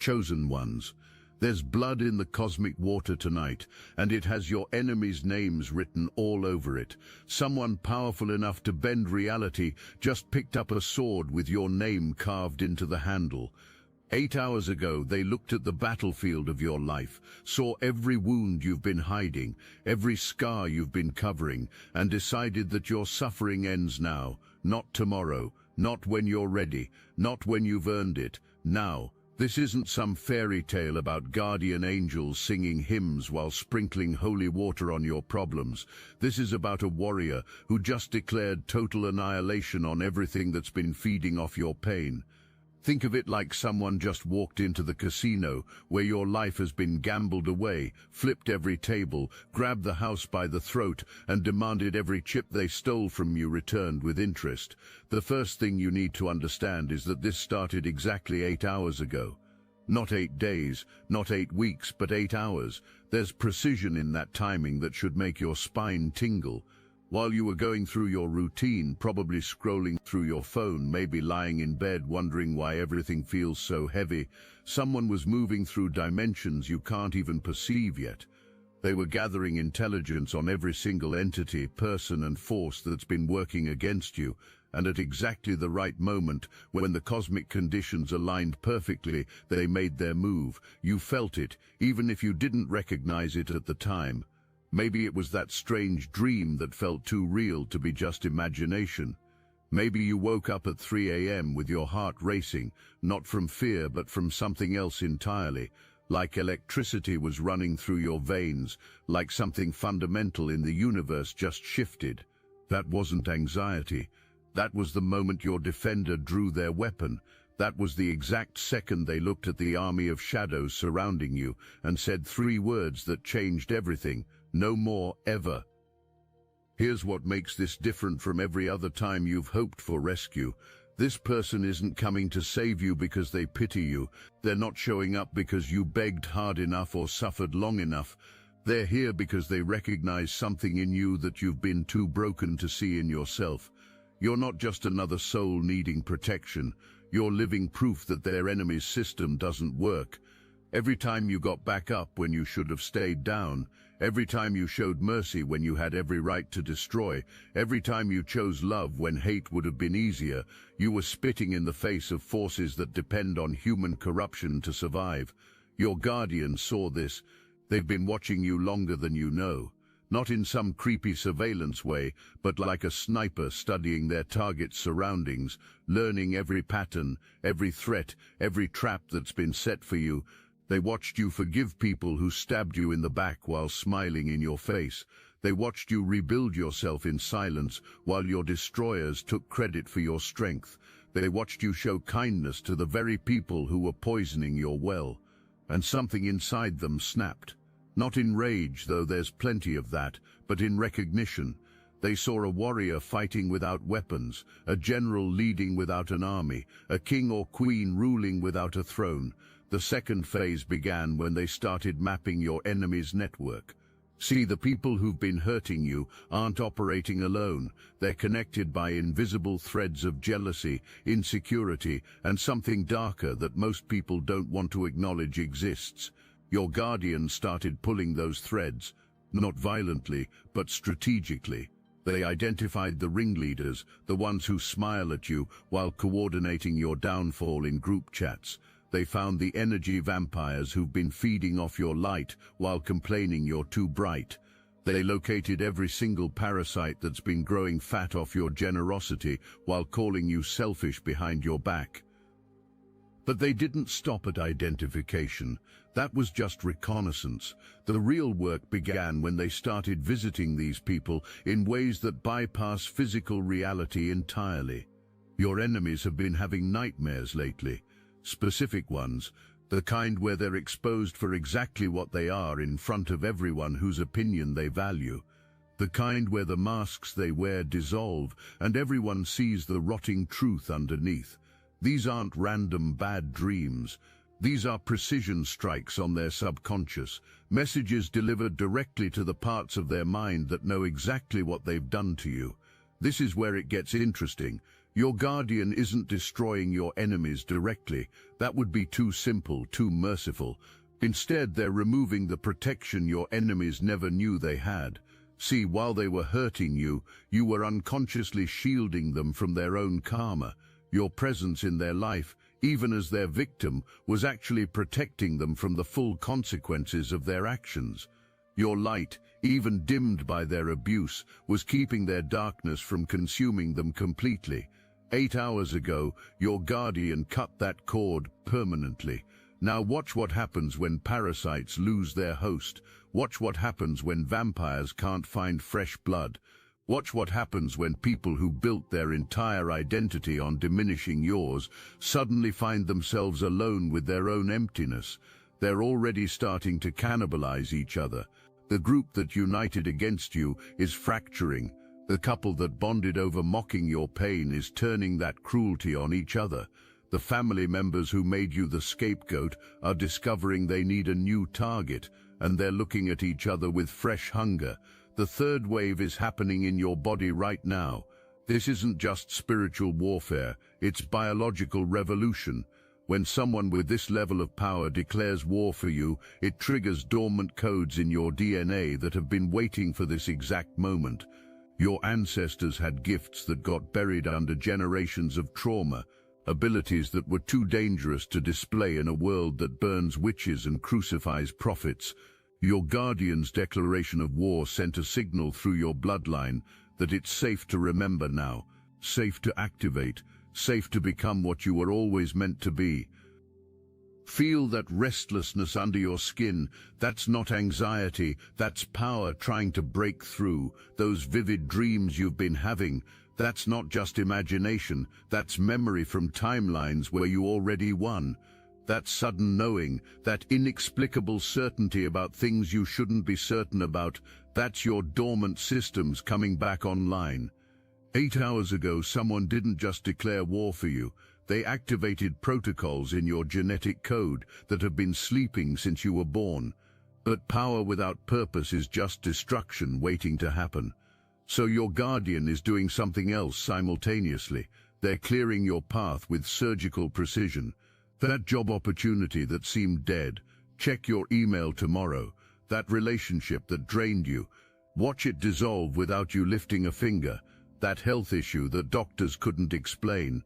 chosen ones. There's blood in the cosmic water tonight, and it has your enemies' names written all over it. Someone powerful enough to bend reality just picked up a sword with your name carved into the handle. 8 hours ago, they looked at the battlefield of your life, saw every wound you've been hiding, every scar you've been covering, and decided that your suffering ends now, not tomorrow, not when you're ready, not when you've earned it, now. This isn't some fairy tale about guardian angels singing hymns while sprinkling holy water on your problems. This is about a warrior who just declared total annihilation on everything that's been feeding off your pain. Think of it like someone just walked into the casino where your life has been gambled away, flipped every table, grabbed the house by the throat, and demanded every chip they stole from you returned with interest. The first thing you need to understand is that this started exactly 8 hours ago. Not 8 days, not 8 weeks, but 8 hours. There's precision in that timing that should make your spine tingle. While you were going through your routine, probably scrolling through your phone, maybe lying in bed wondering why everything feels so heavy, someone was moving through dimensions you can't even perceive yet. They were gathering intelligence on every single entity, person and force that's been working against you, and at exactly the right moment, when the cosmic conditions aligned perfectly, they made their move. You felt it, even if you didn't recognize it at the time. Maybe it was that strange dream that felt too real to be just imagination. Maybe you woke up at 3 a.m. with your heart racing, not from fear but from something else entirely, like electricity was running through your veins, like something fundamental in the universe just shifted. That wasn't anxiety. That was the moment your defender drew their weapon. That was the exact second they looked at the army of shadows surrounding you and said 3 words that changed everything. No more, ever. Here's what makes this different from every other time you've hoped for rescue. This person isn't coming to save you because they pity you. They're not showing up because you begged hard enough or suffered long enough. They're here because they recognize something in you that you've been too broken to see in yourself. You're not just another soul needing protection. You're living proof that their enemy's system doesn't work. Every time you got back up when you should have stayed down, every time you showed mercy when you had every right to destroy, every time you chose love when hate would have been easier, you were spitting in the face of forces that depend on human corruption to survive. Your guardians saw this. They've been watching you longer than you know. Not in some creepy surveillance way, but like a sniper studying their target's surroundings, learning every pattern, every threat, every trap that's been set for you. They watched you forgive people who stabbed you in the back while smiling in your face. They watched you rebuild yourself in silence while your destroyers took credit for your strength. They watched you show kindness to the very people who were poisoning your well. And something inside them snapped. Not in rage, though there's plenty of that, but in recognition. They saw a warrior fighting without weapons, a general leading without an army, a king or queen ruling without a throne. The second phase began when they started mapping your enemy's network. See, the people who've been hurting you aren't operating alone. They're connected by invisible threads of jealousy, insecurity, and something darker that most people don't want to acknowledge exists. Your guardians started pulling those threads, not violently, but strategically. They identified the ringleaders, the ones who smile at you while coordinating your downfall in group chats. They found the energy vampires who've been feeding off your light while complaining you're too bright. They located every single parasite that's been growing fat off your generosity while calling you selfish behind your back. But they didn't stop at identification. That was just reconnaissance. The real work began when they started visiting these people in ways that bypass physical reality entirely. Your enemies have been having nightmares lately. Specific ones, the kind where they're exposed for exactly what they are in front of everyone whose opinion they value. The kind where the masks they wear dissolve and everyone sees the rotting truth underneath. These aren't random bad dreams. These are precision strikes on their subconscious, messages delivered directly to the parts of their mind that know exactly what they've done to you. This is where it gets interesting. Your guardian isn't destroying your enemies directly. That would be too simple, too merciful. Instead, they're removing the protection your enemies never knew they had. See, while they were hurting you, you were unconsciously shielding them from their own karma. Your presence in their life, even as their victim, was actually protecting them from the full consequences of their actions. Your light, even dimmed by their abuse, was keeping their darkness from consuming them completely. 8 hours ago, your guardian cut that cord permanently. Now watch what happens when parasites lose their host. Watch what happens when vampires can't find fresh blood. Watch what happens when people who built their entire identity on diminishing yours suddenly find themselves alone with their own emptiness. They're already starting to cannibalize each other. The group that united against you is fracturing. The couple that bonded over mocking your pain is turning that cruelty on each other. The family members who made you the scapegoat are discovering they need a new target, and they're looking at each other with fresh hunger. The third wave is happening in your body right now. This isn't just spiritual warfare, it's biological revolution. When someone with this level of power declares war for you, it triggers dormant codes in your DNA that have been waiting for this exact moment. Your ancestors had gifts that got buried under generations of trauma, abilities that were too dangerous to display in a world that burns witches and crucifies prophets. Your guardian's declaration of war sent a signal through your bloodline that it's safe to remember now, safe to activate, safe to become what you were always meant to be. Feel that restlessness under your skin. That's not anxiety, that's power trying to break through. Those vivid dreams you've been having, that's not just imagination, that's memory from timelines where you already won. That sudden knowing, that inexplicable certainty about things you shouldn't be certain about, that's your dormant systems coming back online. 8 hours ago, someone didn't just declare war for you. They activated protocols in your genetic code that have been sleeping since you were born. But power without purpose is just destruction waiting to happen. So your guardian is doing something else simultaneously. They're clearing your path with surgical precision. That job opportunity that seemed dead, check your email tomorrow. That relationship that drained you, watch it dissolve without you lifting a finger. That health issue that doctors couldn't explain.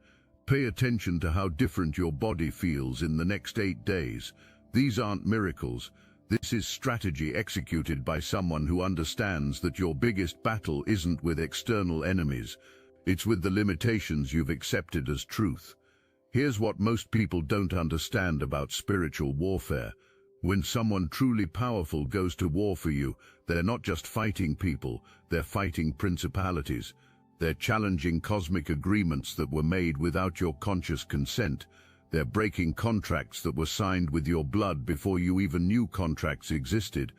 Pay attention to how different your body feels in the next 8 days. These aren't miracles. This is strategy executed by someone who understands that your biggest battle isn't with external enemies. It's with the limitations you've accepted as truth. Here's what most people don't understand about spiritual warfare. When someone truly powerful goes to war for you, they're not just fighting people, they're fighting principalities. They're challenging cosmic agreements that were made without your conscious consent. They're breaking contracts that were signed with your blood before you even knew contracts existed.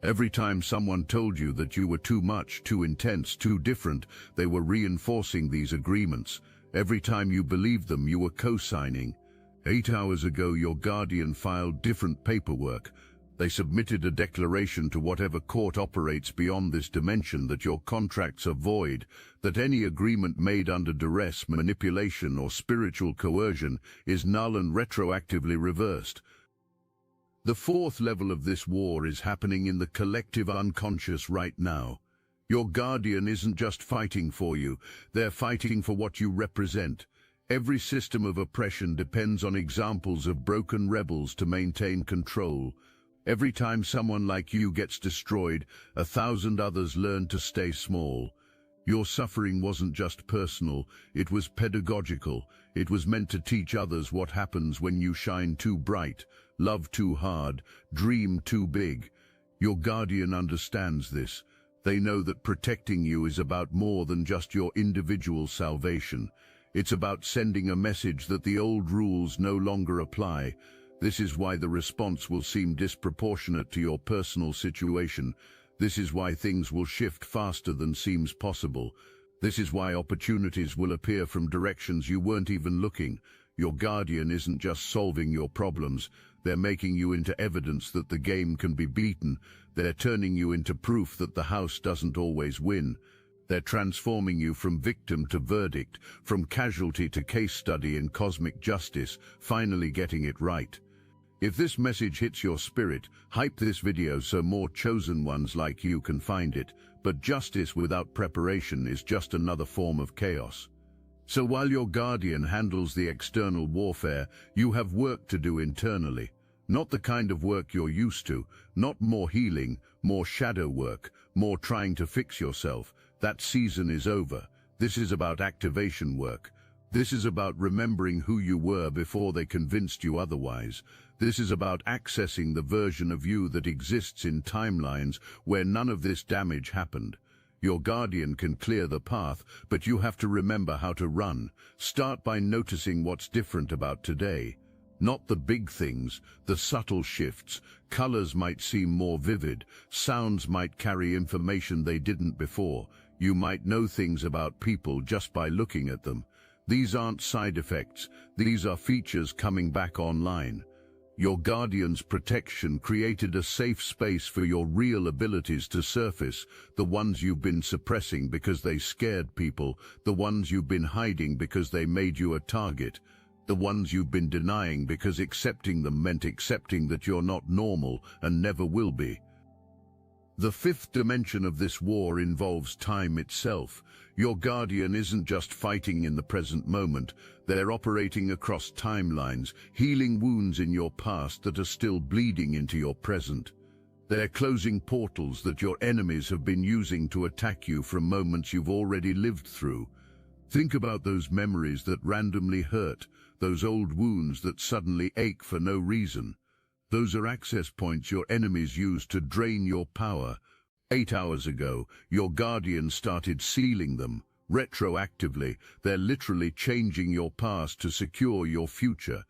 Every time someone told you that you were too much, too intense, too different, they were reinforcing these agreements. Every time you believed them, you were co-signing. 8 hours ago, your guardian filed different paperwork. They submitted a declaration to whatever court operates beyond this dimension that your contracts are void, that any agreement made under duress, manipulation, or spiritual coercion is null and retroactively reversed. The fourth level of this war is happening in the collective unconscious right now. Your guardian isn't just fighting for you, they're fighting for what you represent. Every system of oppression depends on examples of broken rebels to maintain control. Every time someone like you gets destroyed, 1,000 others learn to stay small. Your suffering wasn't just personal, it was pedagogical. It was meant to teach others what happens when you shine too bright, love too hard, dream too big. Your guardian understands this. They know that protecting you is about more than just your individual salvation. It's about sending a message that the old rules no longer apply. This is why the response will seem disproportionate to your personal situation. This is why things will shift faster than seems possible. This is why opportunities will appear from directions you weren't even looking. Your guardian isn't just solving your problems. They're making you into evidence that the game can be beaten. They're turning you into proof that the house doesn't always win. They're transforming you from victim to verdict, from casualty to case study in cosmic justice, finally getting it right. If this message hits your spirit, hype this video so more chosen ones like you can find it, but justice without preparation is just another form of chaos. So while your guardian handles the external warfare, you have work to do internally. Not the kind of work you're used to, not more healing, more shadow work, more trying to fix yourself. That season is over. This is about activation work. This is about remembering who you were before they convinced you otherwise. This is about accessing the version of you that exists in timelines where none of this damage happened. Your guardian can clear the path, but you have to remember how to run. Start by noticing what's different about today. Not the big things, the subtle shifts. Colors might seem more vivid. Sounds might carry information they didn't before. You might know things about people just by looking at them. These aren't side effects. These are features coming back online. Your guardian's protection created a safe space for your real abilities to surface, the ones you've been suppressing because they scared people, the ones you've been hiding because they made you a target, the ones you've been denying because accepting them meant accepting that you're not normal and never will be. The fifth dimension of this war involves time itself. Your guardian isn't just fighting in the present moment. They're operating across timelines, healing wounds in your past that are still bleeding into your present. They're closing portals that your enemies have been using to attack you from moments you've already lived through. Think about those memories that randomly hurt, those old wounds that suddenly ache for no reason. Those are access points your enemies use to drain your power. 8 hours ago, your guardian started sealing them. Retroactively, they're literally changing your past to secure your future.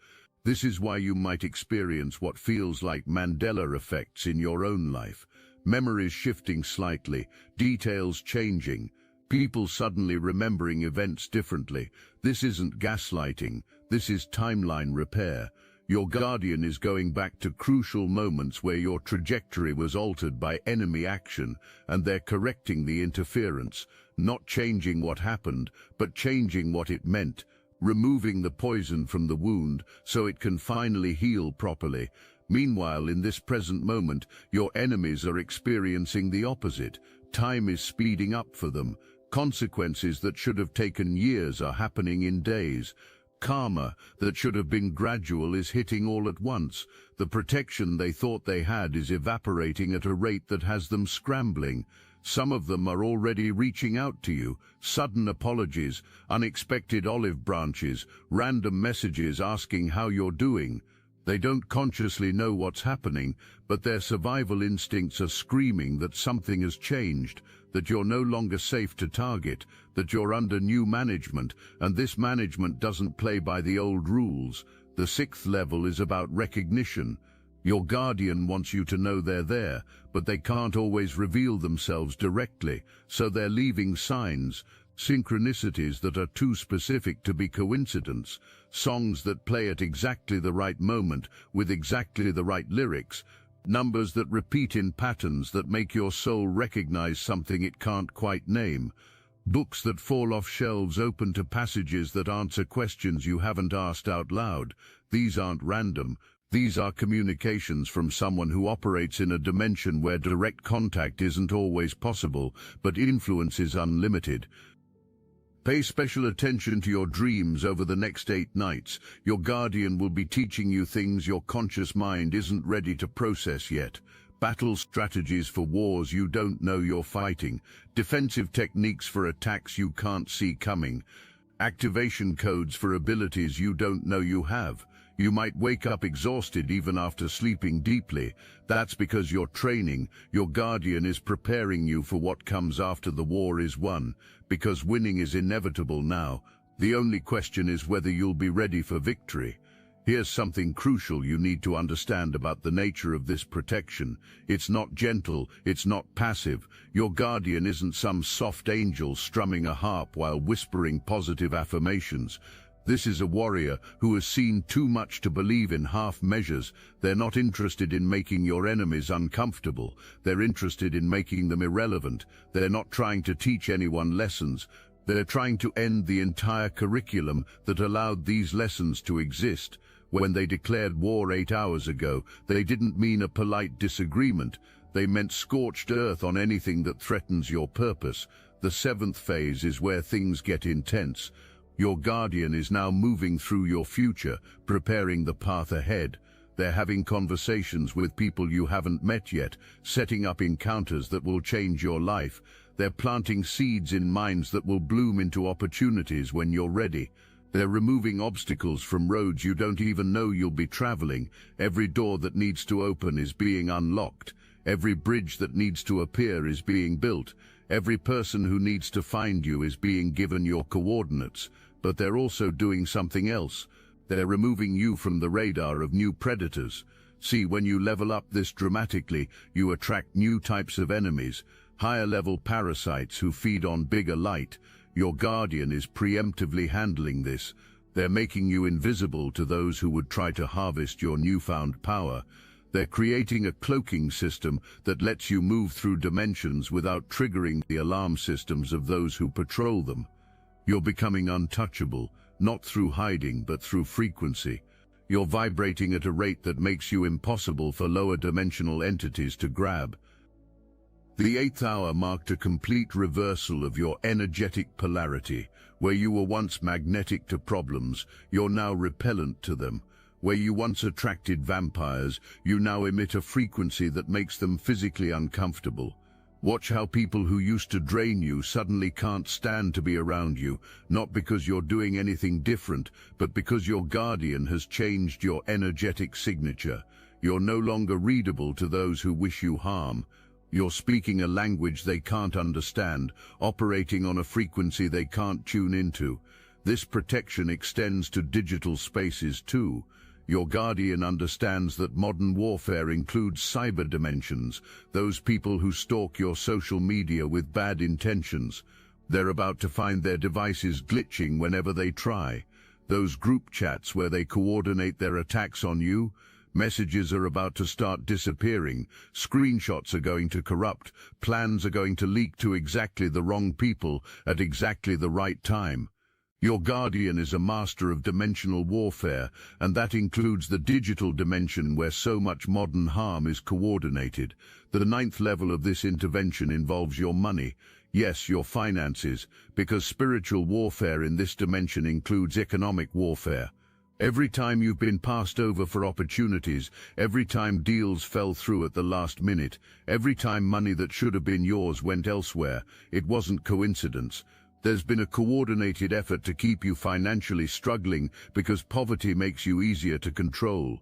This is why you might experience what feels like Mandela effects in your own life. Memories shifting slightly, details changing, people suddenly remembering events differently. This isn't gaslighting, this is timeline repair. Your guardian is going back to crucial moments where your trajectory was altered by enemy action, and they're correcting the interference, not changing what happened, but changing what it meant, removing the poison from the wound so it can finally heal properly. Meanwhile, in this present moment, your enemies are experiencing the opposite. Time is speeding up for them. Consequences that should have taken years are happening in days. Karma that should have been gradual is hitting all at once. The protection they thought they had is evaporating at a rate that has them scrambling. Some of them are already reaching out to you. Sudden apologies, unexpected olive branches, random messages asking how you're doing. They don't consciously know what's happening, but their survival instincts are screaming that something has changed, that you're no longer safe to target, that you're under new management, and this management doesn't play by the old rules. The sixth level is about recognition. Your guardian wants you to know they're there, but they can't always reveal themselves directly, so they're leaving signs, synchronicities that are too specific to be coincidence, songs that play at exactly the right moment with exactly the right lyrics, numbers that repeat in patterns that make your soul recognize something it can't quite name, books that fall off shelves open to passages that answer questions you haven't asked out loud. These aren't random. These are communications from someone who operates in a dimension where direct contact isn't always possible, but influence is unlimited. Pay special attention to your dreams over the next 8 nights. Your guardian will be teaching you things your conscious mind isn't ready to process yet. Battle strategies for wars you don't know you're fighting. Defensive techniques for attacks you can't see coming. Activation codes for abilities you don't know you have. You might wake up exhausted even after sleeping deeply. That's because you're training. Your guardian is preparing you for what comes after the war is won, because winning is inevitable now. The only question is whether you'll be ready for victory. Here's something crucial you need to understand about the nature of this protection. It's not gentle, it's not passive. Your guardian isn't some soft angel strumming a harp while whispering positive affirmations. This is a warrior who has seen too much to believe in half measures. They're not interested in making your enemies uncomfortable. They're interested in making them irrelevant. They're not trying to teach anyone lessons. They're trying to end the entire curriculum that allowed these lessons to exist. When they declared war 8 hours ago, they didn't mean a polite disagreement. They meant scorched earth on anything that threatens your purpose. The seventh phase is where things get intense. Your guardian is now moving through your future, preparing the path ahead. They're having conversations with people you haven't met yet, setting up encounters that will change your life. They're planting seeds in minds that will bloom into opportunities when you're ready. They're removing obstacles from roads you don't even know you'll be traveling. Every door that needs to open is being unlocked. Every bridge that needs to appear is being built. Every person who needs to find you is being given your coordinates. But they're also doing something else. They're removing you from the radar of new predators. See, when you level up this dramatically, you attract new types of enemies, higher-level parasites who feed on bigger light. Your guardian is preemptively handling this. They're making you invisible to those who would try to harvest your newfound power. They're creating a cloaking system that lets you move through dimensions without triggering the alarm systems of those who patrol them. You're becoming untouchable, not through hiding but through frequency. You're vibrating at a rate that makes you impossible for lower-dimensional entities to grab. The 8th hour marked a complete reversal of your energetic polarity. Where you were once magnetic to problems, you're now repellent to them. Where you once attracted vampires, you now emit a frequency that makes them physically uncomfortable. Watch how people who used to drain you suddenly can't stand to be around you, not because you're doing anything different, but because your guardian has changed your energetic signature. You're no longer readable to those who wish you harm. You're speaking a language they can't understand, operating on a frequency they can't tune into. This protection extends to digital spaces too. Your guardian understands that modern warfare includes cyber dimensions, those people who stalk your social media with bad intentions. They're about to find their devices glitching whenever they try. Those group chats where they coordinate their attacks on you, messages are about to start disappearing, screenshots are going to corrupt, plans are going to leak to exactly the wrong people at exactly the right time. Your guardian is a master of dimensional warfare, and that includes the digital dimension where so much modern harm is coordinated. The 9th level of this intervention involves your money, yes, your finances, because spiritual warfare in this dimension includes economic warfare. Every time you've been passed over for opportunities, every time deals fell through at the last minute, every time money that should have been yours went elsewhere, it wasn't coincidence. There's been a coordinated effort to keep you financially struggling because poverty makes you easier to control.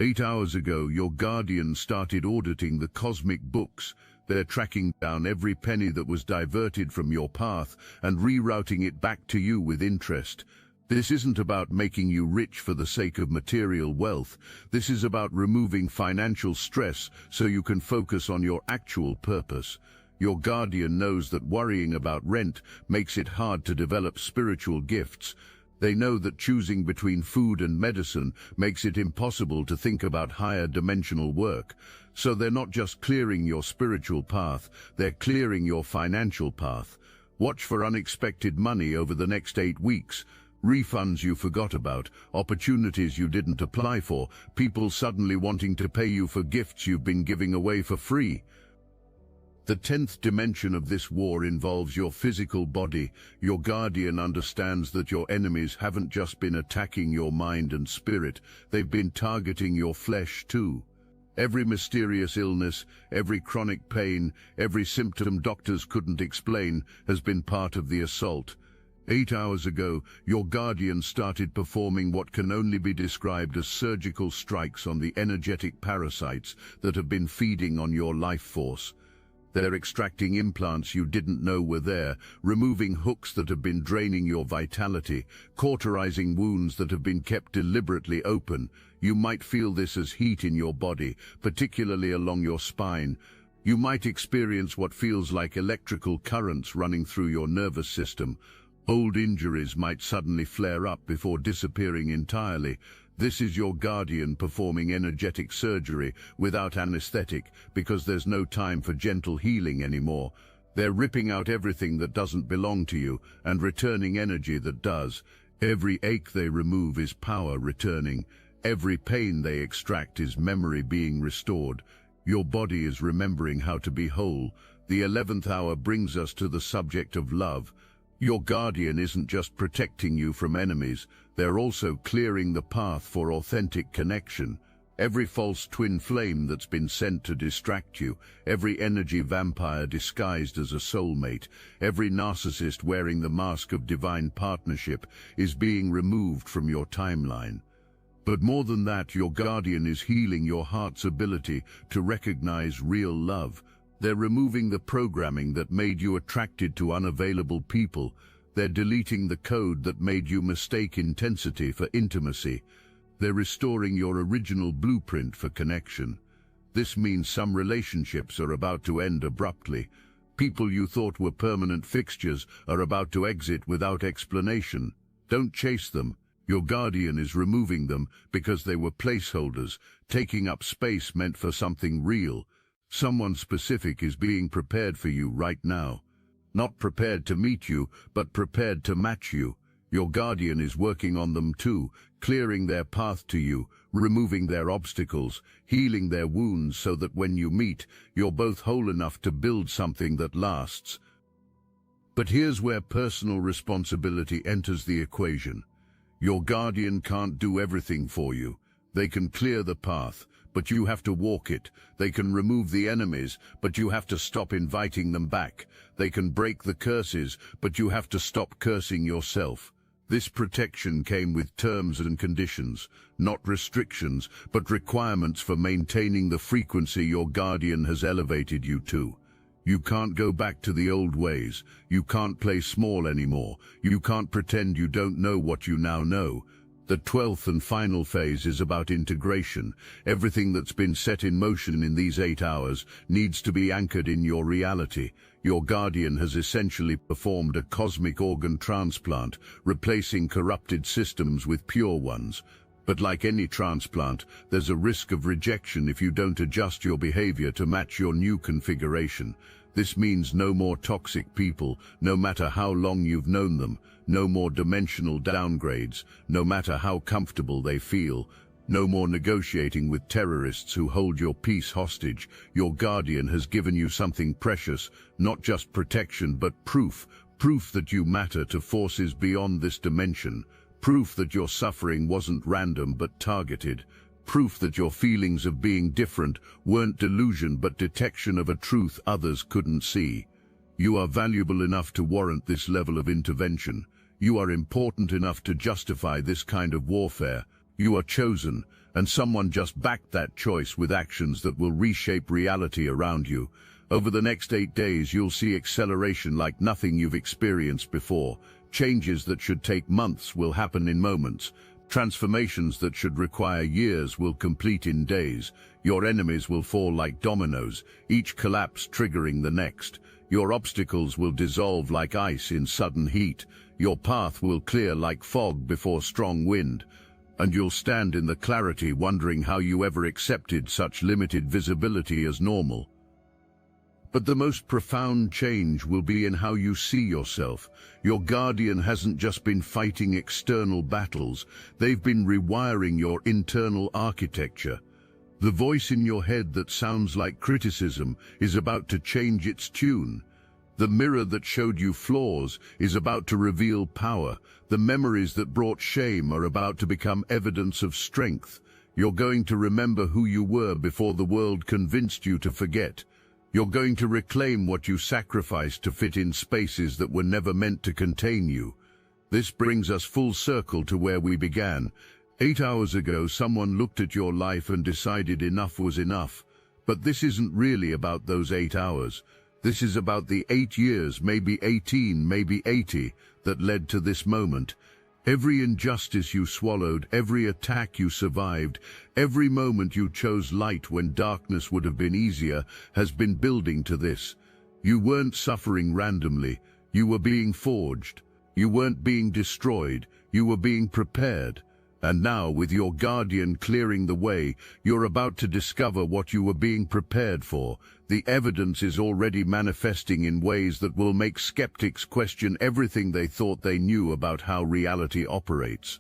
8 hours ago, your guardian started auditing the cosmic books. They're tracking down every penny that was diverted from your path and rerouting it back to you with interest. This isn't about making you rich for the sake of material wealth. This is about removing financial stress so you can focus on your actual purpose. Your guardian knows that worrying about rent makes it hard to develop spiritual gifts. They know that choosing between food and medicine makes it impossible to think about higher dimensional work. So they're not just clearing your spiritual path, they're clearing your financial path. Watch for unexpected money over the next 8 weeks. Refunds you forgot about, opportunities you didn't apply for, people suddenly wanting to pay you for gifts you've been giving away for free. The 10th dimension of this war involves your physical body. Your guardian understands that your enemies haven't just been attacking your mind and spirit, they've been targeting your flesh too. Every mysterious illness, every chronic pain, every symptom doctors couldn't explain has been part of the assault. 8 hours ago, your guardian started performing what can only be described as surgical strikes on the energetic parasites that have been feeding on your life force. They're extracting implants you didn't know were there, removing hooks that have been draining your vitality, cauterizing wounds that have been kept deliberately open. You might feel this as heat in your body, particularly along your spine. You might experience what feels like electrical currents running through your nervous system. Old injuries might suddenly flare up before disappearing entirely. This is your guardian performing energetic surgery without anesthetic because there's no time for gentle healing anymore. They're ripping out everything that doesn't belong to you and returning energy that does. Every ache they remove is power returning. Every pain they extract is memory being restored. Your body is remembering how to be whole. The 11th hour brings us to the subject of love. Your guardian isn't just protecting you from enemies, they're also clearing the path for authentic connection. Every false twin flame that's been sent to distract you, every energy vampire disguised as a soulmate, every narcissist wearing the mask of divine partnership is being removed from your timeline. But more than that, your guardian is healing your heart's ability to recognize real love. They're removing the programming that made you attracted to unavailable people. They're deleting the code that made you mistake intensity for intimacy. They're restoring your original blueprint for connection. This means some relationships are about to end abruptly. People you thought were permanent fixtures are about to exit without explanation. Don't chase them. Your guardian is removing them because they were placeholders, taking up space meant for something real. Someone specific is being prepared for you right now. Not prepared to meet you, but prepared to match you. Your guardian is working on them too, clearing their path to you, removing their obstacles, healing their wounds so that when you meet, you're both whole enough to build something that lasts. But here's where personal responsibility enters the equation. Your guardian can't do everything for you. They can clear the path, but you have to walk it. They can remove the enemies, but you have to stop inviting them back. They can break the curses, but you have to stop cursing yourself. This protection came with terms and conditions, not restrictions, but requirements for maintaining the frequency your guardian has elevated you to. You can't go back to the old ways. You can't play small anymore. You can't pretend you don't know what you now know. The 12th and final phase is about integration. Everything that's been set in motion in these 8 hours needs to be anchored in your reality. Your guardian has essentially performed a cosmic organ transplant, replacing corrupted systems with pure ones. But like any transplant, there's a risk of rejection if you don't adjust your behavior to match your new configuration. This means no more toxic people, no matter how long you've known them, no more dimensional downgrades, no matter how comfortable they feel, no more negotiating with terrorists who hold your peace hostage. Your guardian has given you something precious, not just protection but proof that you matter to forces beyond this dimension, proof that your suffering wasn't random but targeted, proof that your feelings of being different weren't delusion but detection of a truth others couldn't see. You are valuable enough to warrant this level of intervention. You are important enough to justify this kind of warfare. You are chosen, and someone just backed that choice with actions that will reshape reality around you. Over the next 8 days, you'll see acceleration like nothing you've experienced before. Changes that should take months will happen in moments. Transformations that should require years will complete in days. Your enemies will fall like dominoes, each collapse triggering the next. Your obstacles will dissolve like ice in sudden heat. Your path will clear like fog before strong wind. And you'll stand in the clarity wondering how you ever accepted such limited visibility as normal. But the most profound change will be in how you see yourself. Your guardian hasn't just been fighting external battles, they've been rewiring your internal architecture. The voice in your head that sounds like criticism is about to change its tune. The mirror that showed you flaws is about to reveal power. The memories that brought shame are about to become evidence of strength. You're going to remember who you were before the world convinced you to forget. You're going to reclaim what you sacrificed to fit in spaces that were never meant to contain you. This brings us full circle to where we began. 8 hours ago, someone looked at your life and decided enough was enough. But this isn't really about those 8 hours. This is about the 8 years, maybe 18, maybe 80, that led to this moment. Every injustice you swallowed, every attack you survived, every moment you chose light when darkness would have been easier, has been building to this. You weren't suffering randomly. You were being forged. You weren't being destroyed, you were being prepared. And now, with your guardian clearing the way, you're about to discover what you were being prepared for. The evidence is already manifesting in ways that will make skeptics question everything they thought they knew about how reality operates.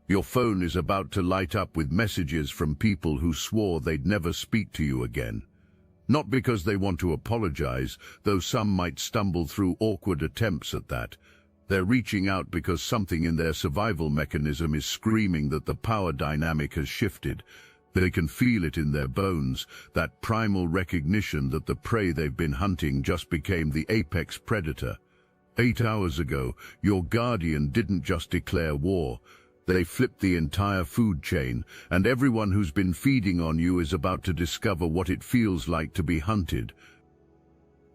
Your phone is about to light up with messages from people who swore they'd never speak to you again. Not because they want to apologize, though some might stumble through awkward attempts at that. They're reaching out because something in their survival mechanism is screaming that the power dynamic has shifted. They can feel it in their bones, that primal recognition that the prey they've been hunting just became the apex predator. 8 hours ago, your guardian didn't just declare war. They flipped the entire food chain, and everyone who's been feeding on you is about to discover what it feels like to be hunted.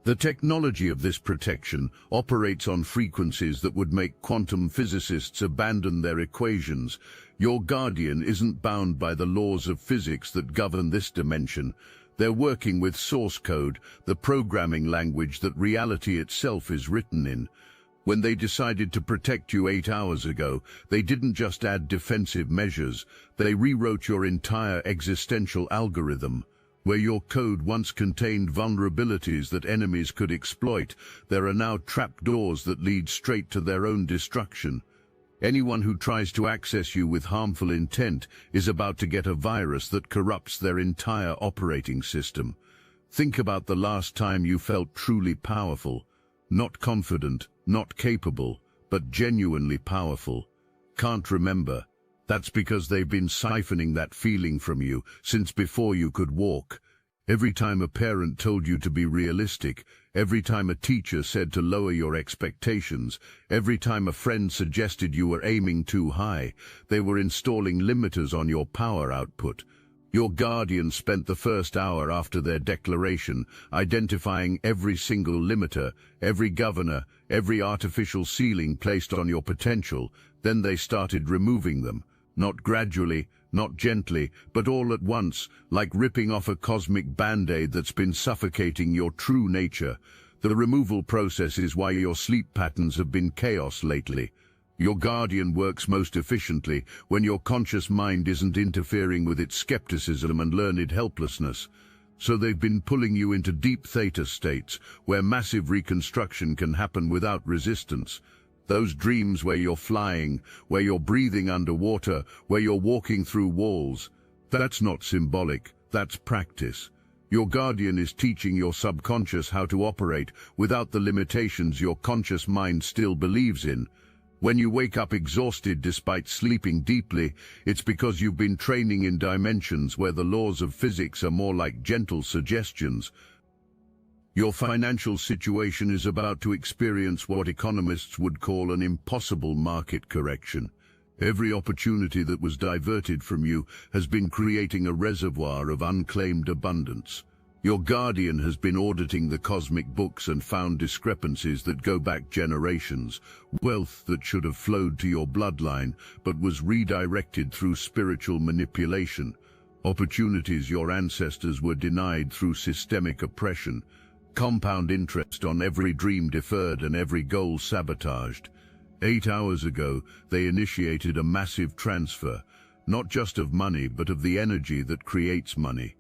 The technology of this protection operates on frequencies that would make quantum physicists abandon their equations. Your guardian isn't bound by the laws of physics that govern this dimension. They're working with source code, the programming language that reality itself is written in. When they decided to protect you 8 hours ago, they didn't just add defensive measures, they rewrote your entire existential algorithm. Where your code once contained vulnerabilities that enemies could exploit, there are now trapdoors that lead straight to their own destruction. Anyone who tries to access you with harmful intent is about to get a virus that corrupts their entire operating system. Think about the last time you felt truly powerful. Not confident, not capable, but genuinely powerful. Can't remember. That's because they've been siphoning that feeling from you since before you could walk. Every time a parent told you to be realistic, every time a teacher said to lower your expectations, every time a friend suggested you were aiming too high, they were installing limiters on your power output. Your guardian spent the first hour after their declaration identifying every single limiter, every governor, every artificial ceiling placed on your potential. Then they started removing them. Not gradually, not gently, but all at once, like ripping off a cosmic band-aid that's been suffocating your true nature. The removal process is why your sleep patterns have been chaos lately. Your guardian works most efficiently when your conscious mind isn't interfering with its skepticism and learned helplessness. So they've been pulling you into deep theta states, where massive reconstruction can happen without resistance. Those dreams where you're flying, where you're breathing underwater, where you're walking through walls. That's not symbolic, that's practice. Your guardian is teaching your subconscious how to operate without the limitations your conscious mind still believes in. When you wake up exhausted despite sleeping deeply, it's because you've been training in dimensions where the laws of physics are more like gentle suggestions. Your financial situation is about to experience what economists would call an impossible market correction. Every opportunity that was diverted from you has been creating a reservoir of unclaimed abundance. Your guardian has been auditing the cosmic books and found discrepancies that go back generations, wealth that should have flowed to your bloodline but was redirected through spiritual manipulation, opportunities your ancestors were denied through systemic oppression, compound interest on every dream deferred and every goal sabotaged. 8 hours ago, they initiated a massive transfer, not just of money, but of the energy that creates money.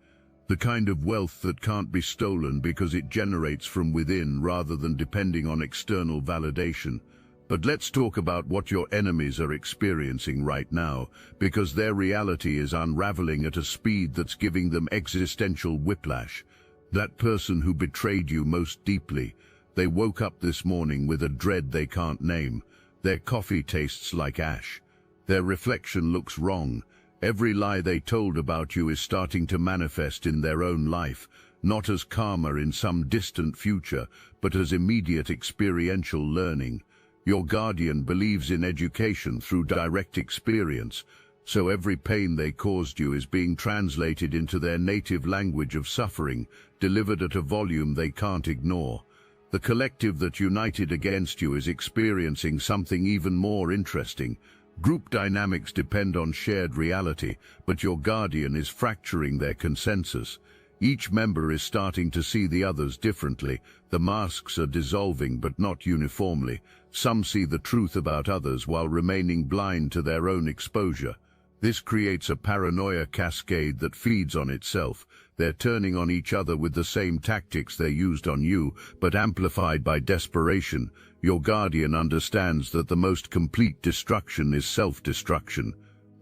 The kind of wealth that can't be stolen because it generates from within rather than depending on external validation. But let's talk about what your enemies are experiencing right now, because their reality is unraveling at a speed that's giving them existential whiplash. That person who betrayed you most deeply, they woke up this morning with a dread they can't name. Their coffee tastes like ash. Their reflection looks wrong. Every lie they told about you is starting to manifest in their own life, not as karma in some distant future, but as immediate experiential learning. Your guardian believes in education through direct experience, so every pain they caused you is being translated into their native language of suffering, delivered at a volume they can't ignore. The collective that united against you is experiencing something even more interesting. Group dynamics depend on shared reality, but your guardian is fracturing their consensus. Each member is starting to see the others differently. The masks are dissolving, but not uniformly. Some see the truth about others while remaining blind to their own exposure. This creates a paranoia cascade that feeds on itself. They're turning on each other with the same tactics they used on you, but amplified by desperation. Your guardian understands that the most complete destruction is self-destruction.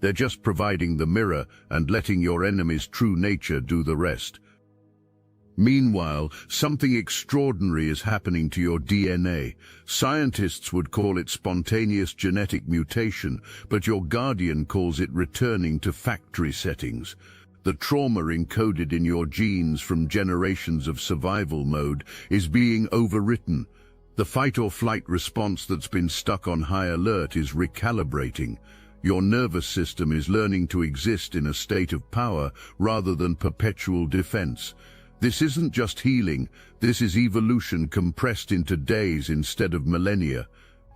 They're just providing the mirror and letting your enemy's true nature do the rest. Meanwhile, something extraordinary is happening to your DNA. Scientists would call it spontaneous genetic mutation, but your guardian calls it returning to factory settings. The trauma encoded in your genes from generations of survival mode is being overwritten. The fight-or-flight response that's been stuck on high alert is recalibrating. Your nervous system is learning to exist in a state of power rather than perpetual defense. This isn't just healing, this is evolution compressed into days instead of millennia.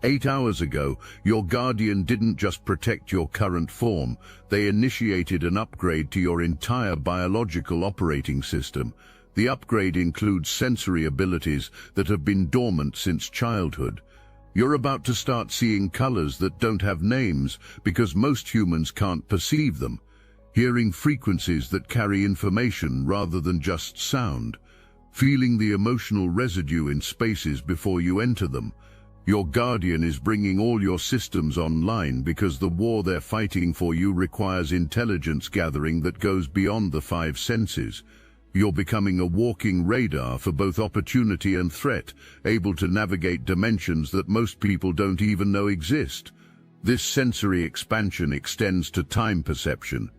8 hours ago, your guardian didn't just protect your current form, they initiated an upgrade to your entire biological operating system. The upgrade includes sensory abilities that have been dormant since childhood. You're about to start seeing colors that don't have names because most humans can't perceive them. Hearing frequencies that carry information rather than just sound, feeling the emotional residue in spaces before you enter them. Your guardian is bringing all your systems online because the war they're fighting for you requires intelligence gathering that goes beyond the 5 senses. You're becoming a walking radar for both opportunity and threat, able to navigate dimensions that most people don't even know exist. This sensory expansion extends to time perception.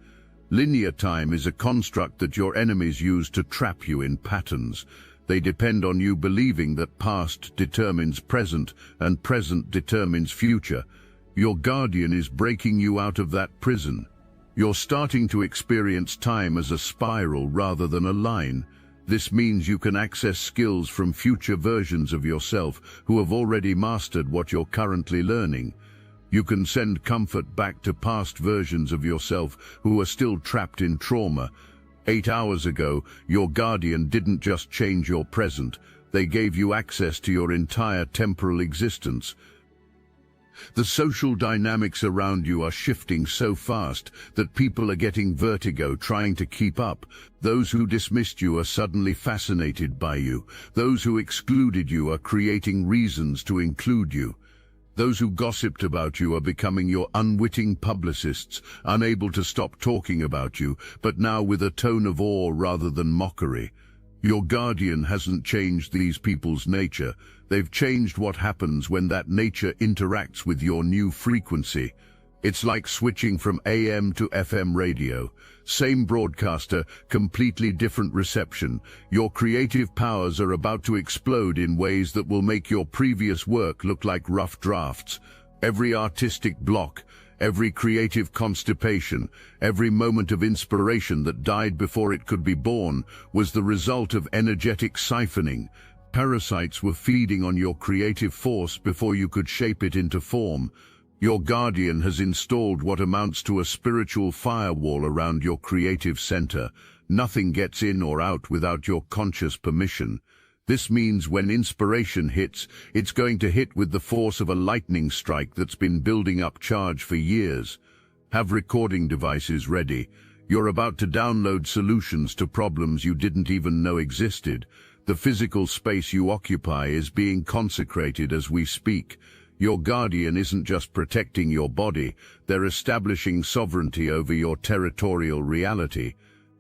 Linear time is a construct that your enemies use to trap you in patterns. They depend on you believing that past determines present and present determines future. Your guardian is breaking you out of that prison. You're starting to experience time as a spiral rather than a line. This means you can access skills from future versions of yourself who have already mastered what you're currently learning. You can send comfort back to past versions of yourself who are still trapped in trauma. 8 hours ago, your guardian didn't just change your present, they gave you access to your entire temporal existence. The social dynamics around you are shifting so fast that people are getting vertigo trying to keep up. Those who dismissed you are suddenly fascinated by you. Those who excluded you are creating reasons to include you. Those who gossiped about you are becoming your unwitting publicists, unable to stop talking about you, but now with a tone of awe rather than mockery. Your guardian hasn't changed these people's nature. They've changed what happens when that nature interacts with your new frequency. It's like switching from AM to FM radio. Same broadcaster, completely different reception. Your creative powers are about to explode in ways that will make your previous work look like rough drafts. Every artistic block, every creative constipation, every moment of inspiration that died before it could be born was the result of energetic siphoning. Parasites were feeding on your creative force before you could shape it into form. Your guardian has installed what amounts to a spiritual firewall around your creative center. Nothing gets in or out without your conscious permission. This means when inspiration hits, it's going to hit with the force of a lightning strike that's been building up charge for years. Have recording devices ready. You're about to download solutions to problems you didn't even know existed. The physical space you occupy is being consecrated as we speak. Your guardian isn't just protecting your body, they're establishing sovereignty over your territorial reality.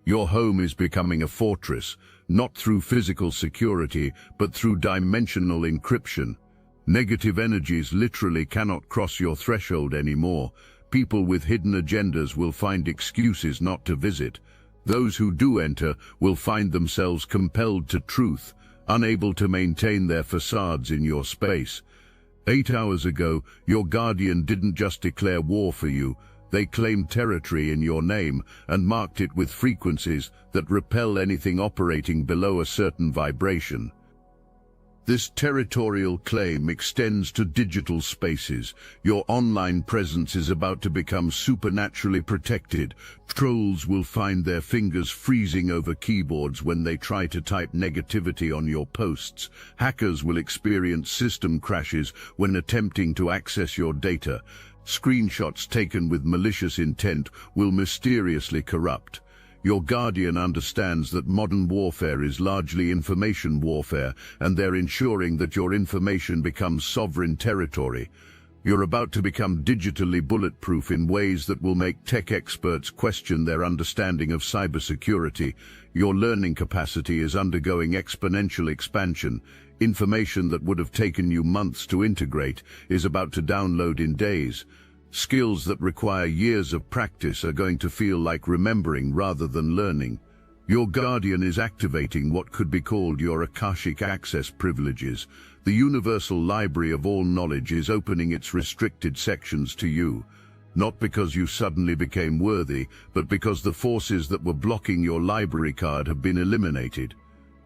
Your home is becoming a fortress, not through physical security, but through dimensional encryption. Negative energies literally cannot cross your threshold anymore. People with hidden agendas will find excuses not to visit. Those who do enter will find themselves compelled to truth, unable to maintain their facades in your space. 8 hours ago, your guardian didn't just declare war for you, they claimed territory in your name and marked it with frequencies that repel anything operating below a certain vibration. This territorial claim extends to digital spaces. Your online presence is about to become supernaturally protected. Trolls will find their fingers freezing over keyboards when they try to type negativity on your posts. Hackers will experience system crashes when attempting to access your data. Screenshots taken with malicious intent will mysteriously corrupt. Your Guardian understands that modern warfare is largely information warfare, and they're ensuring that your information becomes sovereign territory. You're about to become digitally bulletproof in ways that will make tech experts question their understanding of cybersecurity. Your learning capacity is undergoing exponential expansion. Information that would have taken you months to integrate is about to download in days. Skills that require years of practice are going to feel like remembering rather than learning. Your Guardian is activating what could be called your Akashic access privileges. The universal library of all knowledge is opening its restricted sections to you, not because you suddenly became worthy, but because the forces that were blocking your library card have been eliminated.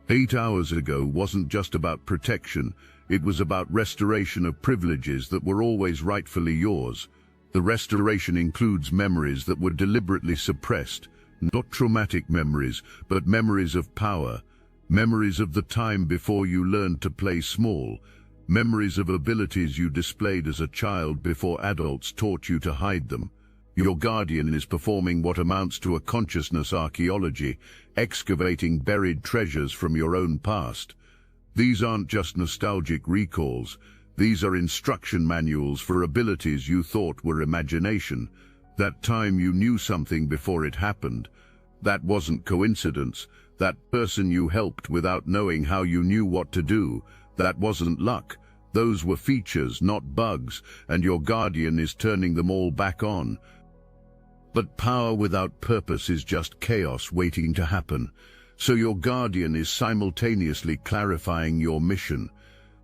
8 hours ago wasn't just about protection, it was about restoration of privileges that were always rightfully yours. The restoration includes memories that were deliberately suppressed, not traumatic memories, but memories of power, memories of the time before you learned to play small, memories of abilities you displayed as a child before adults taught you to hide them. Your Guardian is performing what amounts to a consciousness archaeology, excavating buried treasures from your own past. These aren't just nostalgic recalls. These are instruction manuals for abilities you thought were imagination. That time you knew something before it happened. That wasn't coincidence. That person you helped without knowing how you knew what to do. That wasn't luck. Those were features, not bugs, and your Guardian is turning them all back on. But power without purpose is just chaos waiting to happen. So your Guardian is simultaneously clarifying your mission.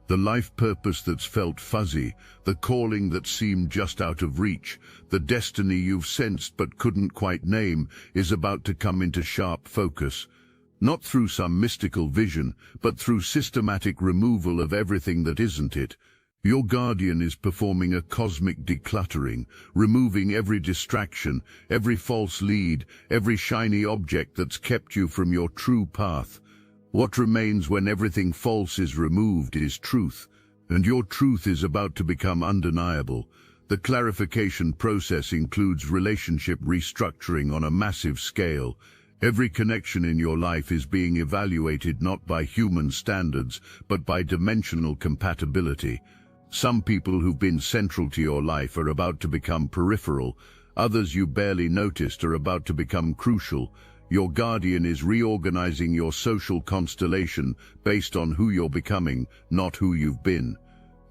The life purpose that's felt fuzzy, the calling that seemed just out of reach, the destiny you've sensed but couldn't quite name, is about to come into sharp focus. Not through some mystical vision, but through systematic removal of everything that isn't it. Your Guardian is performing a cosmic decluttering, removing every distraction, every false lead, every shiny object that's kept you from your true path. What remains when everything false is removed is truth, and your truth is about to become undeniable. The clarification process includes relationship restructuring on a massive scale. Every connection in your life is being evaluated not by human standards, but by dimensional compatibility. Some people who've been central to your life are about to become peripheral. Others you barely noticed are about to become crucial. Your Guardian is reorganizing your social constellation based on who you're becoming, not who you've been.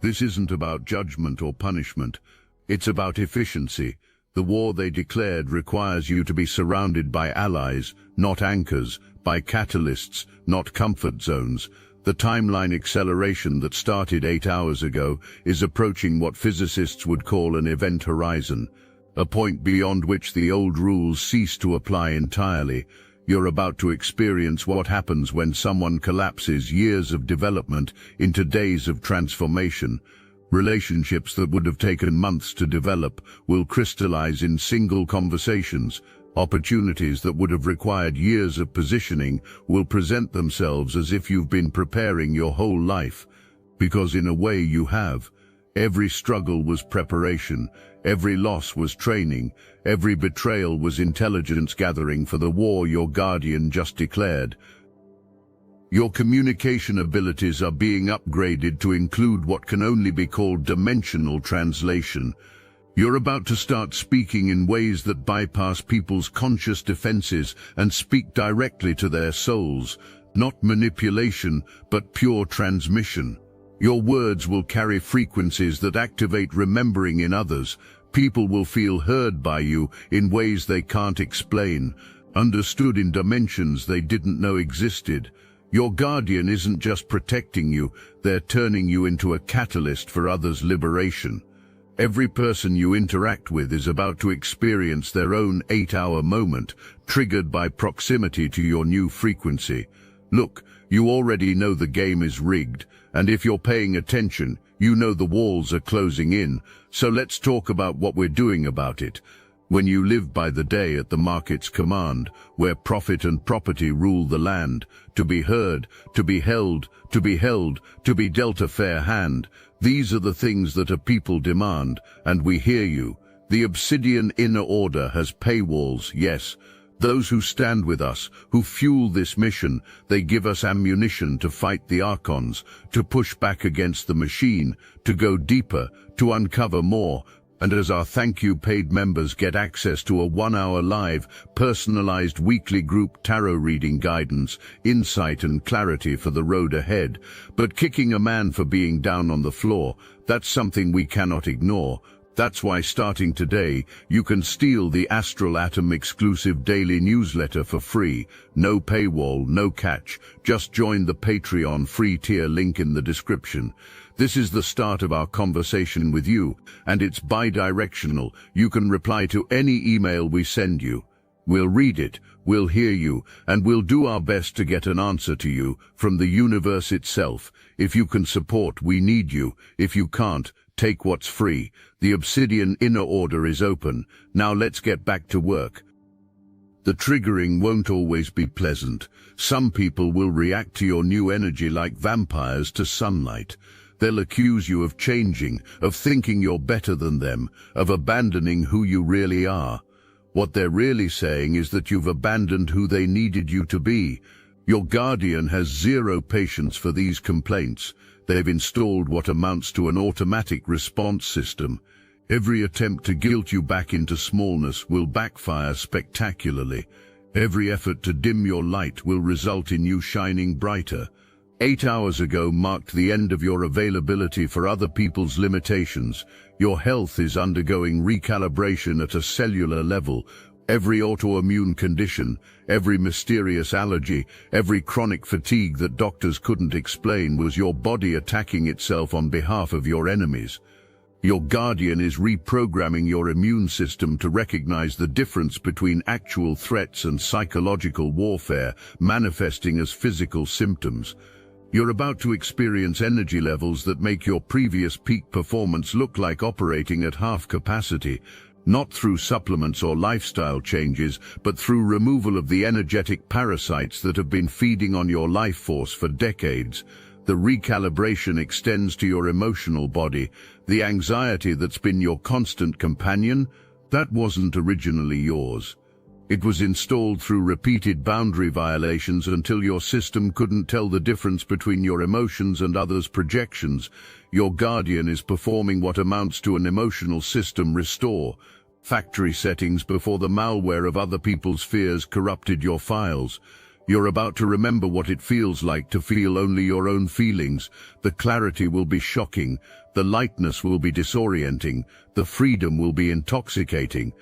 This isn't about judgment or punishment. It's about efficiency. The war they declared requires you to be surrounded by allies, not anchors, by catalysts, not comfort zones. The timeline acceleration that started 8 hours ago is approaching what physicists would call an event horizon, a point beyond which the old rules cease to apply entirely. You're about to experience what happens when someone collapses years of development into days of transformation. Relationships that would have taken months to develop will crystallize in single conversations. Opportunities that would have required years of positioning will present themselves as if you've been preparing your whole life. Because in a way you have. Every struggle was preparation, every loss was training, every betrayal was intelligence gathering for the war your Guardian just declared. Your communication abilities are being upgraded to include what can only be called dimensional translation. You're about to start speaking in ways that bypass people's conscious defenses and speak directly to their souls, not manipulation, but pure transmission. Your words will carry frequencies that activate remembering in others. People will feel heard by you in ways they can't explain, understood in dimensions they didn't know existed. Your Guardian isn't just protecting you, they're turning you into a catalyst for others' liberation. Every person you interact with is about to experience their own 8-hour moment, triggered by proximity to your new frequency. Look, You already know the game is rigged, and if you're paying attention, you know the walls are closing in. So let's talk about what we're doing about it. When you live by the day at the market's command, where profit and property rule the land, to be heard, to be held, to be held, to be dealt a fair hand, these are the things that a people demand, and we hear you. The Obsidian Inner Order has paywalls, yes. Those who stand with us, who fuel this mission, they give us ammunition to fight the Archons, to push back against the machine, to go deeper, to uncover more. And as our thank you paid members get access to a 1-hour live, personalized weekly group tarot reading guidance, insight and clarity for the road ahead. But kicking a man for being down on the floor, that's something we cannot ignore. That's why starting today, you can steal the Astral Atom exclusive daily newsletter for free. No paywall, no catch. Just join the Patreon free tier link in the description. This is the start of our conversation with you, and it's bi-directional. You can reply to any email we send you. We'll read it, we'll hear you, and we'll do our best to get an answer to you from the universe itself. If you can support, we need you. If you can't, take what's free. The Obsidian Inner Order is open. Now let's get back to work. The triggering won't always be pleasant. Some people will react to your new energy like vampires to sunlight. They'll accuse you of changing, of thinking you're better than them, of abandoning who you really are. What they're really saying is that you've abandoned who they needed you to be. Your guardian has zero patience for these complaints. They've installed what amounts to an automatic response system. Every attempt to guilt you back into smallness will backfire spectacularly. Every effort to dim your light will result in you shining brighter. 8 hours ago marked the end of your availability for other people's limitations. Your health is undergoing recalibration at a cellular level. Every autoimmune condition, every mysterious allergy, every chronic fatigue that doctors couldn't explain was your body attacking itself on behalf of your enemies. Your guardian is reprogramming your immune system to recognize the difference between actual threats and psychological warfare manifesting as physical symptoms. You're about to experience energy levels that make your previous peak performance look like operating at half capacity, not through supplements or lifestyle changes, but through removal of the energetic parasites that have been feeding on your life force for decades. The recalibration extends to your emotional body. The anxiety that's been your constant companion, that wasn't originally yours. It was installed through repeated boundary violations until your system couldn't tell the difference between your emotions and others' projections. Your guardian is performing what amounts to an emotional system restore. Factory settings before the malware of other people's fears corrupted your files. You're about to remember what it feels like to feel only your own feelings. The clarity will be shocking. The lightness will be disorienting. The freedom will be intoxicating.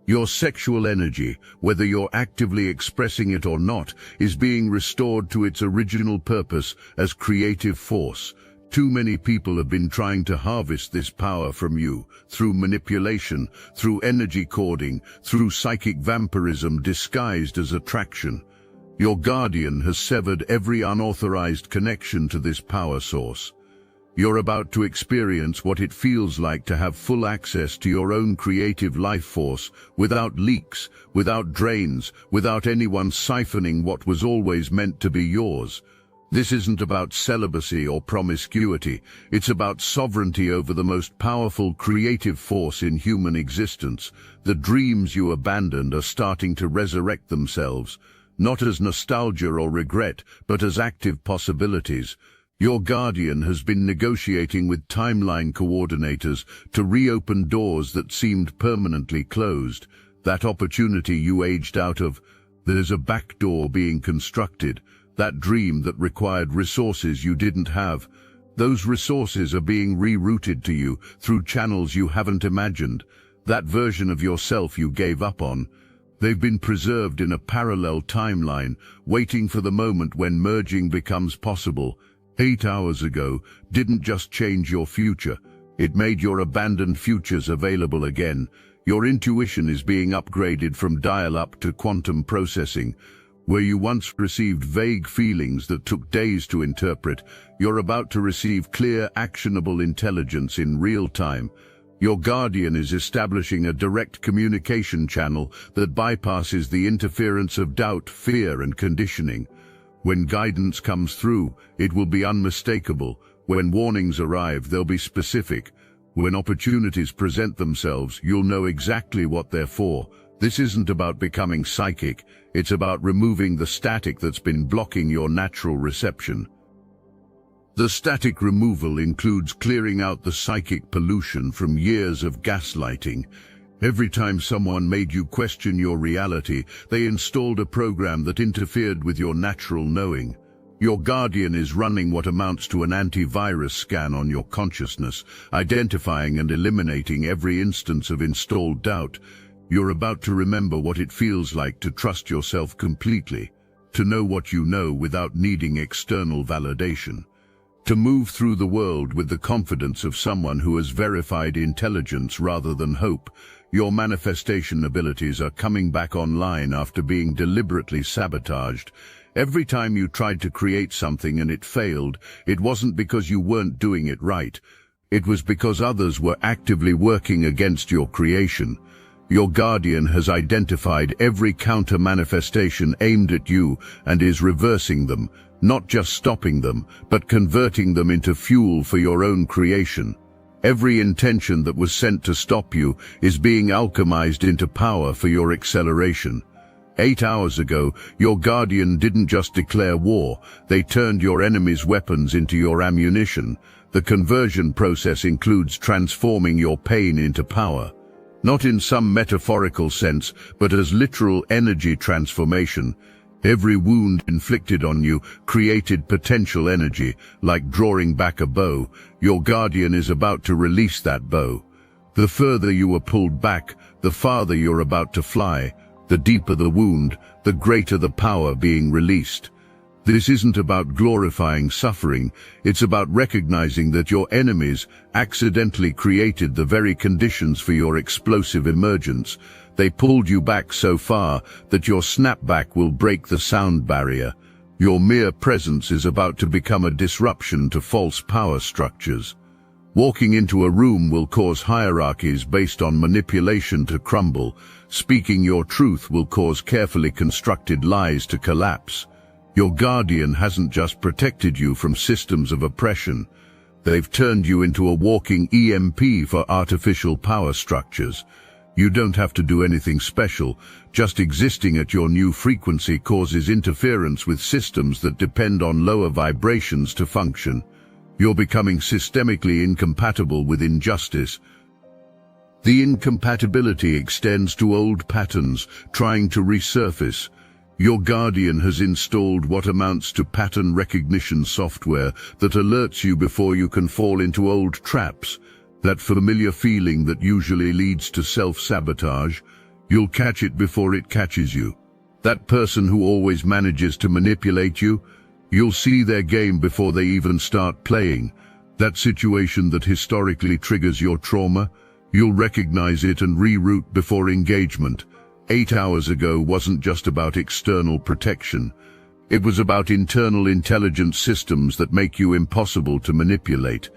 Your sexual energy, whether you're actively expressing it or not, is being restored to its original purpose as creative force. Too many people have been trying to harvest this power from you, through manipulation, through energy cording, through psychic vampirism disguised as attraction. Your guardian has severed every unauthorized connection to this power source. You're about to experience what it feels like to have full access to your own creative life force, without leaks, without drains, without anyone siphoning what was always meant to be yours. This isn't about celibacy or promiscuity. It's about sovereignty over the most powerful creative force in human existence. The dreams you abandoned are starting to resurrect themselves, not as nostalgia or regret, but as active possibilities. Your guardian has been negotiating with timeline coordinators to reopen doors that seemed permanently closed. That opportunity you aged out of, there's a back door being constructed. That dream that required resources you didn't have. Those resources are being rerouted to you through channels you haven't imagined. That version of yourself you gave up on, they've been preserved in a parallel timeline, waiting for the moment when merging becomes possible. 8 hours ago didn't just change your future, it made your abandoned futures available again. Your intuition is being upgraded from dial-up to quantum processing. Where you once received vague feelings that took days to interpret, you're about to receive clear, actionable intelligence in real time. Your guardian is establishing a direct communication channel that bypasses the interference of doubt, fear, and conditioning. When guidance comes through, it will be unmistakable. When warnings arrive, they'll be specific. When opportunities present themselves, you'll know exactly what they're for. This isn't about becoming psychic, it's about removing the static that's been blocking your natural reception. The static removal includes clearing out the psychic pollution from years of gaslighting. Every time someone made you question your reality, they installed a program that interfered with your natural knowing. Your guardian is running what amounts to an antivirus scan on your consciousness, identifying and eliminating every instance of installed doubt. You're about to remember what it feels like to trust yourself completely, to know what you know without needing external validation, to move through the world with the confidence of someone who has verified intelligence rather than hope. Your manifestation abilities are coming back online after being deliberately sabotaged. Every time you tried to create something and it failed, it wasn't because you weren't doing it right. It was because others were actively working against your creation. Your guardian has identified every counter-manifestation aimed at you and is reversing them, not just stopping them, but converting them into fuel for your own creation. Every intention that was sent to stop you is being alchemized into power for your acceleration. 8 hours ago, your guardian didn't just declare war, they turned your enemy's weapons into your ammunition. The conversion process includes transforming your pain into power. Not in some metaphorical sense, but as literal energy transformation. Every wound inflicted on you created potential energy, like drawing back a bow. Your guardian is about to release that bow. The further you are pulled back, the farther you're about to fly. The deeper the wound, the greater the power being released. This isn't about glorifying suffering, it's about recognizing that your enemies accidentally created the very conditions for your explosive emergence. They pulled you back so far that your snapback will break the sound barrier. Your mere presence is about to become a disruption to false power structures. Walking into a room will cause hierarchies based on manipulation to crumble. Speaking your truth will cause carefully constructed lies to collapse. Your guardian hasn't just protected you from systems of oppression. They've turned you into a walking EMP for artificial power structures. You don't have to do anything special. Just existing at your new frequency causes interference with systems that depend on lower vibrations to function. You're becoming systemically incompatible with injustice. The incompatibility extends to old patterns, trying to resurface. Your guardian has installed what amounts to pattern recognition software that alerts you before you can fall into old traps. That familiar feeling that usually leads to self-sabotage, you'll catch it before it catches you. That person who always manages to manipulate you, you'll see their game before they even start playing. That situation that historically triggers your trauma, you'll recognize it and reroute before engagement. 8 hours ago wasn't just about external protection. It was about internal intelligence systems that make you impossible to manipulate.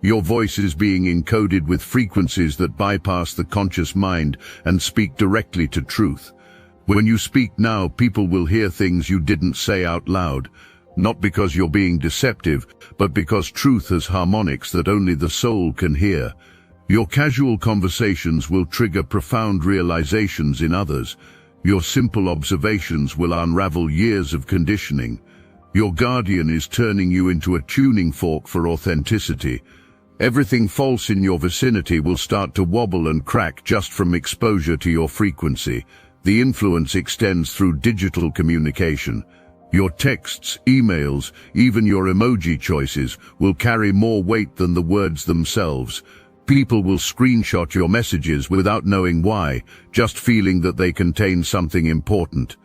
Your voice is being encoded with frequencies that bypass the conscious mind and speak directly to truth. When you speak now, people will hear things you didn't say out loud, not because you're being deceptive, but because truth has harmonics that only the soul can hear. Your casual conversations will trigger profound realizations in others. Your simple observations will unravel years of conditioning. Your guardian is turning you into a tuning fork for authenticity. Everything false in your vicinity will start to wobble and crack just from exposure to your frequency. The influence extends through digital communication. Your texts, emails, even your emoji choices will carry more weight than the words themselves. People will screenshot your messages without knowing why, just feeling that they contain something important.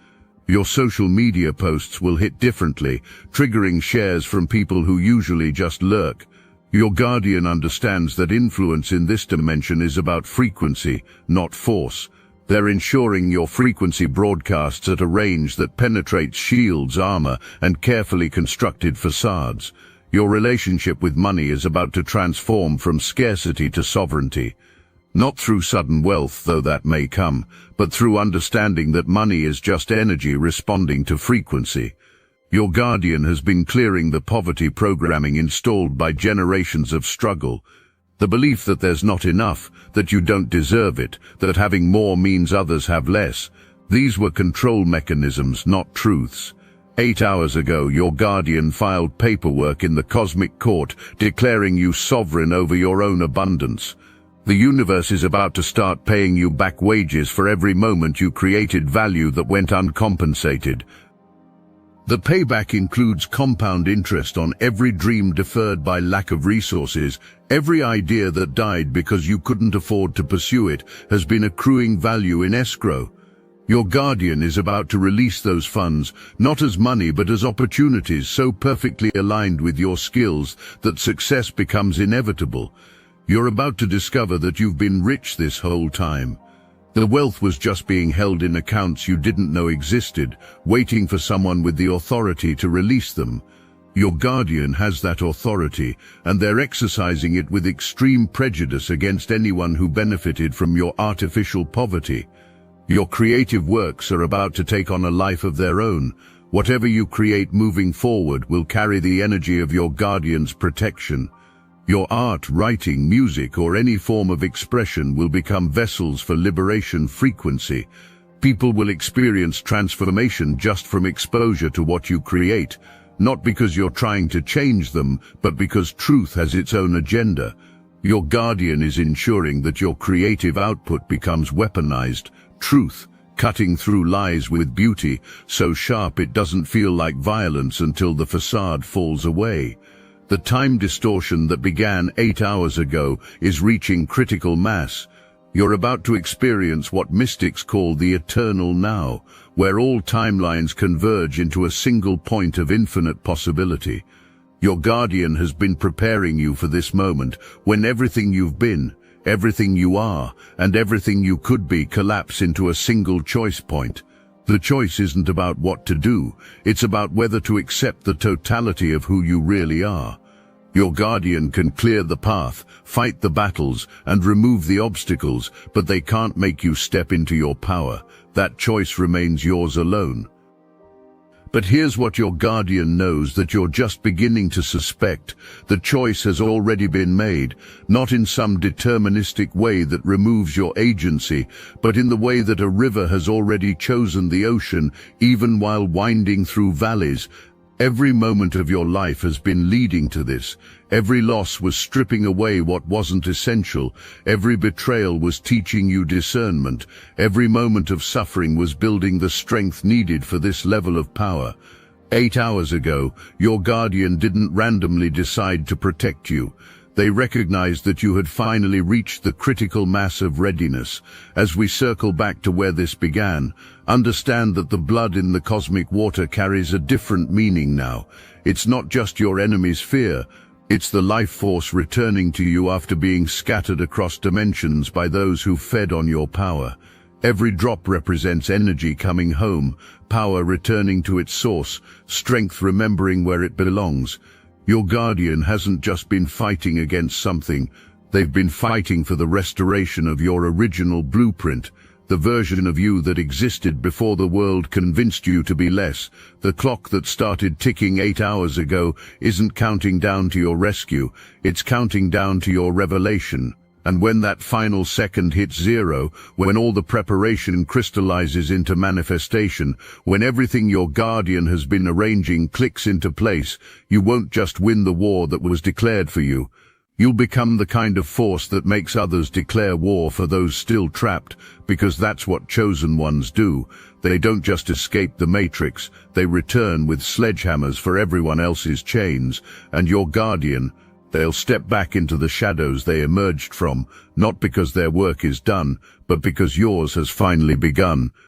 Your social media posts will hit differently, triggering shares from people who usually just lurk. Your guardian understands that influence in this dimension is about frequency, not force. They're ensuring your frequency broadcasts at a range that penetrates shields, armor, and carefully constructed facades. Your relationship with money is about to transform from scarcity to sovereignty. Not through sudden wealth, though that may come, but through understanding that money is just energy responding to frequency. Your guardian has been clearing the poverty programming installed by generations of struggle. The belief that there's not enough, that you don't deserve it, that having more means others have less. These were control mechanisms, not truths. 8 hours ago, your guardian filed paperwork in the cosmic court declaring you sovereign over your own abundance. The universe is about to start paying you back wages for every moment you created value that went uncompensated. The payback includes compound interest on every dream deferred by lack of resources. Every idea that died because you couldn't afford to pursue it has been accruing value in escrow. Your guardian is about to release those funds, not as money but as opportunities so perfectly aligned with your skills that success becomes inevitable. You're about to discover that you've been rich this whole time. The wealth was just being held in accounts you didn't know existed, waiting for someone with the authority to release them. Your guardian has that authority, and they're exercising it with extreme prejudice against anyone who benefited from your artificial poverty. Your creative works are about to take on a life of their own. Whatever you create moving forward will carry the energy of your guardian's protection. Your art, writing, music, or any form of expression will become vessels for liberation frequency. People will experience transformation just from exposure to what you create, not because you're trying to change them, but because truth has its own agenda. Your guardian is ensuring that your creative output becomes weaponized, truth, cutting through lies with beauty, so sharp it doesn't feel like violence until the facade falls away. The time distortion that began 8 hours ago is reaching critical mass. You're about to experience what mystics call the eternal now, where all timelines converge into a single point of infinite possibility. Your guardian has been preparing you for this moment, when everything you've been, everything you are, and everything you could be collapse into a single choice point. The choice isn't about what to do, it's about whether to accept the totality of who you really are. Your guardian can clear the path, fight the battles, and remove the obstacles, but they can't make you step into your power. That choice remains yours alone. But here's what your guardian knows that you're just beginning to suspect. The choice has already been made, not in some deterministic way that removes your agency, but in the way that a river has already chosen the ocean, even while winding through valleys. Every moment of your life has been leading to this. Every loss was stripping away what wasn't essential. Every betrayal was teaching you discernment. Every moment of suffering was building the strength needed for this level of power. 8 hours ago, your guardian didn't randomly decide to protect you. They recognized that you had finally reached the critical mass of readiness. As we circle back to where this began, understand that the blood in the cosmic water carries a different meaning now. It's not just your enemy's fear. It's the life force returning to you after being scattered across dimensions by those who fed on your power. Every drop represents energy coming home, power returning to its source, strength remembering where it belongs. Your guardian hasn't just been fighting against something, they've been fighting for the restoration of your original blueprint, the version of you that existed before the world convinced you to be less. The clock that started ticking 8 hours ago isn't counting down to your rescue, it's counting down to your revelation. And when that final second hits zero, when all the preparation crystallizes into manifestation, when everything your guardian has been arranging clicks into place, you won't just win the war that was declared for you. You'll become the kind of force that makes others declare war for those still trapped, because that's what chosen ones do. They don't just escape the matrix, they return with sledgehammers for everyone else's chains, and your guardian, they'll step back into the shadows they emerged from, not because their work is done, but because yours has finally begun.